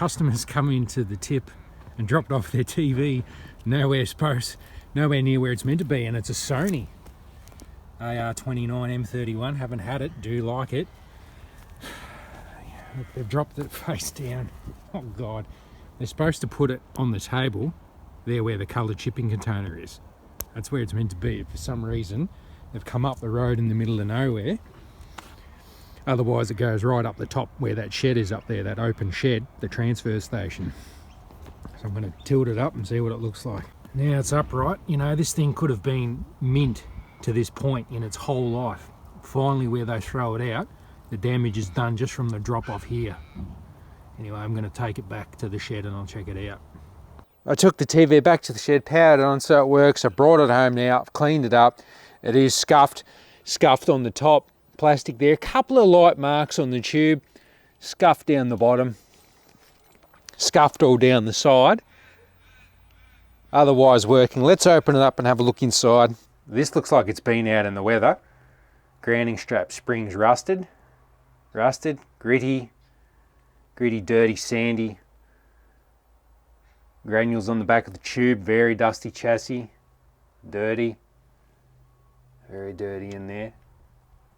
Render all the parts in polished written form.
customers come into the tip and dropped off their TV nowhere near where it's meant to be, and it's a Sony AR29 M31. Haven't had it, do like it. They've dropped it face down. Oh God. They're supposed to put it on the table there where the coloured shipping container is. That's where it's meant to be. For some reason, they've come up the road in the middle of nowhere. Otherwise, it goes right up the top where that shed is up there, that open shed, the transfer station. So I'm going to tilt it up and see what it looks like. Now it's upright. You know, this thing could have been mint to this point in its whole life. Finally, where they throw it out, the damage is done just from the drop off here. Anyway, I'm going to take it back to the shed and I'll check it out. I took the TV back to the shed, powered it on so it works. I brought it home now, I've cleaned it up. It is scuffed on the top, plastic there. A couple of light marks on the tube, scuffed down the bottom, scuffed all down the side. Otherwise working. Let's open it up and have a look inside. This looks like it's been out in the weather. Grounding strap springs rusted, gritty, dirty, sandy. Granules on the back of the tube, very dusty chassis, dirty, very dirty in there.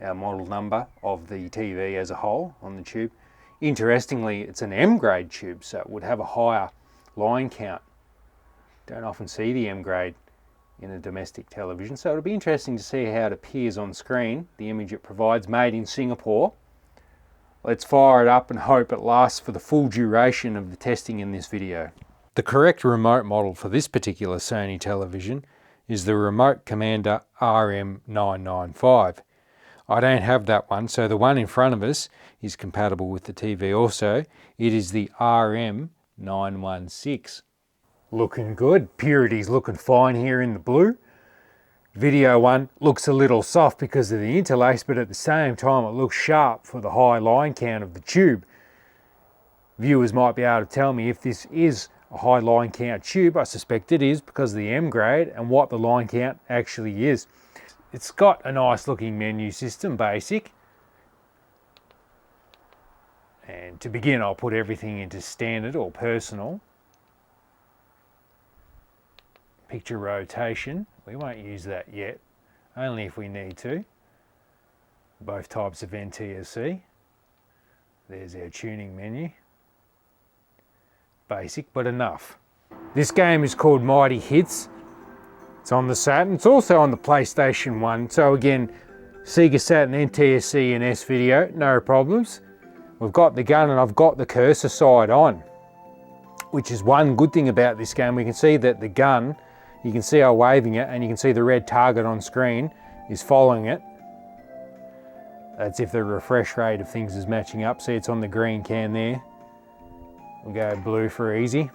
Our model number of the TV as a whole on the tube. Interestingly, it's an M grade tube, so it would have a higher line count. Don't often see the M grade in a domestic television, so it'll be interesting to see how it appears on screen, the image it provides, made in Singapore. Let's fire it up and hope it lasts for the full duration of the testing in this video. The correct remote model for this particular Sony television is the Remote Commander RM995. I don't have that one, so the one in front of us is compatible with the TV also. It is the RM916. Looking good. Purity's looking fine here in the blue. Video one looks a little soft because of the interlace, but at the same time it looks sharp for the high line count of the tube. Viewers might be able to tell me if this is a high line count tube. I suspect it is because of the M grade and what the line count actually is. It's got a nice looking menu system, basic. And to begin, I'll put everything into standard or personal. Picture rotation, we won't use that yet, only if we need to. Both types of NTSC. There's our tuning menu. Basic, but enough. This game is called Mighty Hits. It's on the Saturn. It's also on the PlayStation 1. So again, Sega Saturn, NTSC and S-Video, no problems. We've got the gun and I've got the cursor side on, which is one good thing about this game. We can see that the gun, you can see I'm waving it and you can see the red target on screen is following it. That's if the refresh rate of things is matching up. See, it's on the green can there. We'll go blue for easy.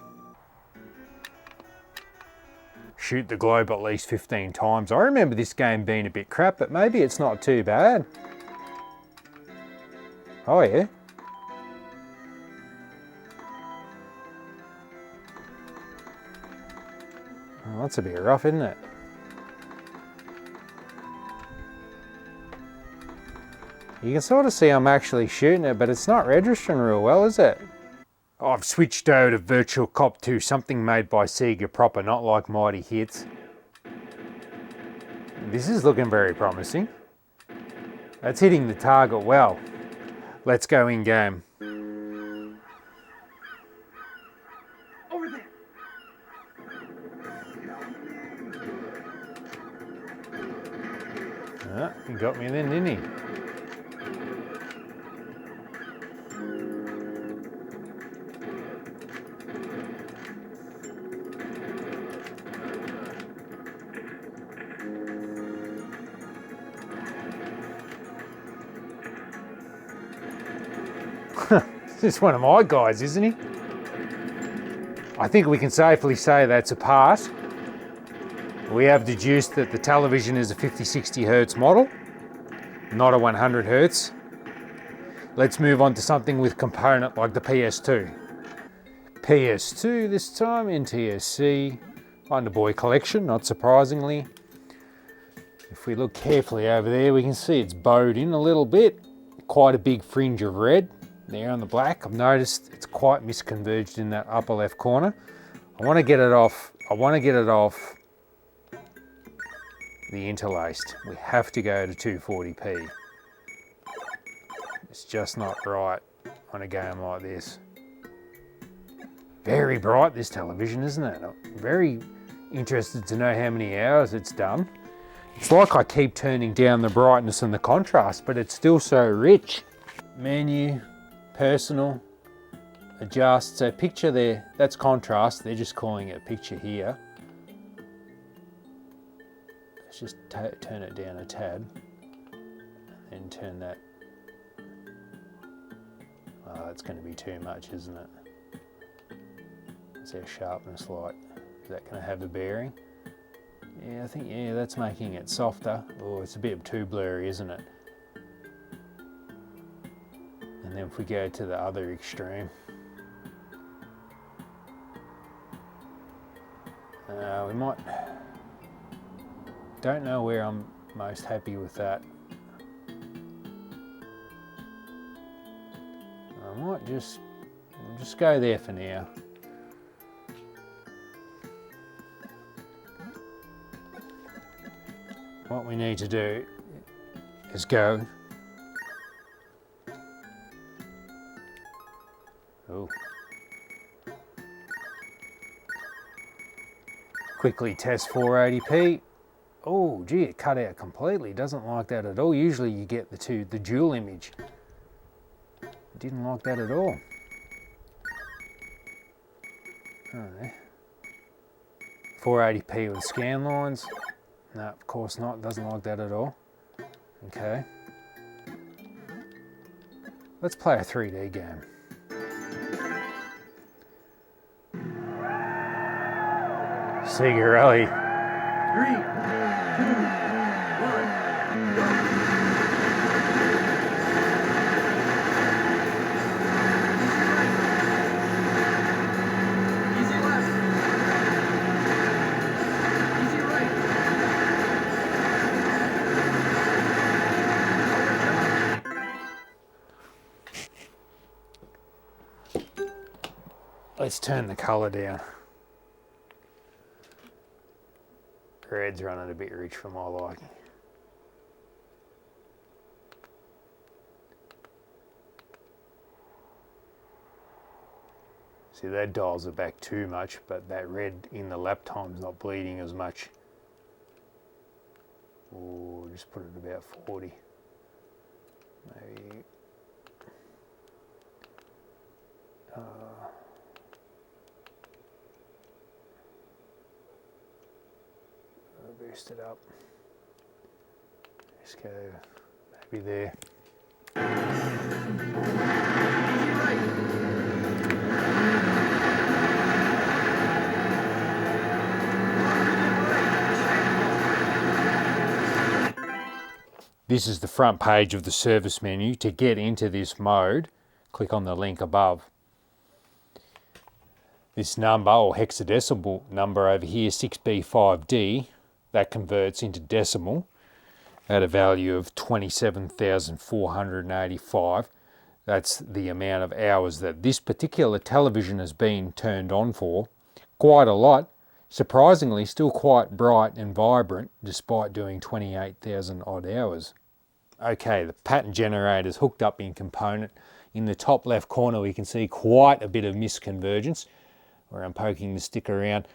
Shoot the globe at least 15 times. I remember this game being a bit crap, but maybe it's not too bad. Oh yeah. Oh, that's a bit rough, isn't it? You can sort of see I'm actually shooting it, but it's not registering real well, is it? I've switched over to Virtual Cop 2, something made by Sega proper, not like Mighty Hits. This is looking very promising. That's hitting the target well. Let's go in game. Over there. Ah, he got me then, didn't he? This is one of my guys, isn't he? I think we can safely say that's a pass. We have deduced that the television is a 50-60 Hertz model, not a 100 Hertz. Let's move on to something with component like the PS2. PS2 this time, NTSC, Wonder Boy collection, not surprisingly. If we look carefully over there, we can see it's bowed in a little bit. Quite a big fringe of red. there on the black. I've noticed it's quite misconverged in that upper left corner. I want to get it off. The interlaced. We have to go to 240p. It's just not right on a game like this. Very bright, this television, isn't it? I'm very interested to know how many hours it's done. It's like I keep turning down the brightness and the contrast, but it's still so rich. Menu, personal, adjust. So picture there, that's contrast. They're just calling it picture here. Let's just turn it down a tad and turn that. Oh, it's going to be too much, isn't it? What's our sharpness like? Is that going to have a bearing? Yeah, I think, yeah, that's making it softer. Oh, it's a bit too blurry, isn't it? And then if we go to the other extreme, we might, don't know where I'm most happy with that. I might just go there for now. What we need to do is go. Oh. Quickly test 480p. Oh, gee, it cut out completely. Doesn't like that at all. Usually you get the dual image. Didn't like that at all. Oh, 480p with scan lines. No, of course not. Doesn't like that at all. Okay. Let's play a 3D game. Sega Rally. 3, 2, 1, go. Easy left. Easy right. Let's turn the colour down. Red's running a bit rich for my liking. See, that dials it back too much, but that red in the lap time's not bleeding as much. Oh, just put it about 40. Maybe. Boost it up. Just go maybe there. This is the front page of the service menu. To get into this mode, click on the link above. This number, or hexadecimal number over here, 6B5D, that converts into decimal at a value of 27,485. That's the amount of hours that this particular television has been turned on for. Quite a lot. Surprisingly, still quite bright and vibrant despite doing 28,000 odd hours. Okay, the pattern generator is hooked up in component. In the top left corner we can see quite a bit of misconvergence where I'm poking the stick around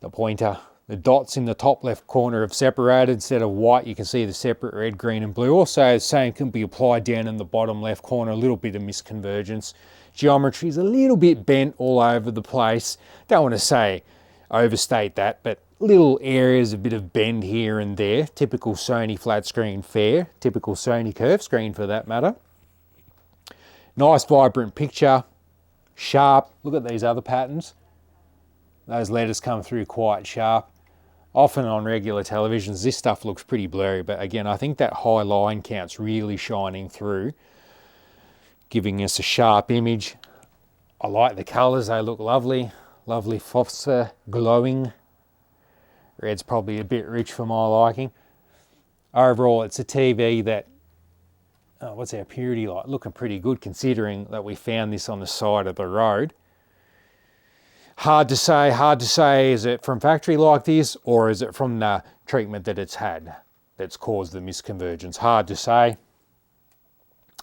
the pointer. The dots in the top left corner have separated. Instead of white, you can see the separate red, green and blue. Also, the same can be applied down in the bottom left corner, a little bit of misconvergence. Geometry is a little bit bent all over the place. Don't want to say overstate that, but little areas, a bit of bend here and there. Typical Sony flat screen fare, typical Sony curve screen for that matter. Nice vibrant picture, sharp. Look at these other patterns. Those letters come through quite sharp. Often on regular televisions, this stuff looks pretty blurry, but again, I think that high line count's really shining through, giving us a sharp image. I like the colours, they look lovely. Lovely phosphor, glowing. Red's probably a bit rich for my liking. Overall, it's a TV that what's our purity like? Looking pretty good considering that we found this on the side of the road. Hard to say, is it from factory like this or is it from the treatment that it's had that's caused the misconvergence? Hard to say.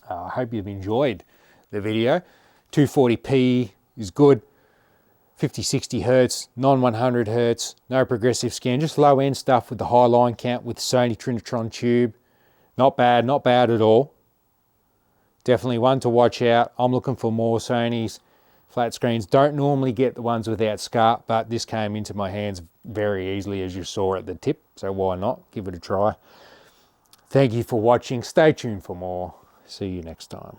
I hope you've enjoyed the video. 240p is good. 50-60 hertz, non-100 hertz, no progressive scan, just low end stuff with the high line count with Sony Trinitron tube. Not bad at all. Definitely one to watch out. I'm looking for more Sonys. Flat screens, don't normally get the ones without SCART, but this came into my hands very easily as you saw at the tip, so why not? Give it a try. Thank you for watching. Stay tuned for more. See you next time.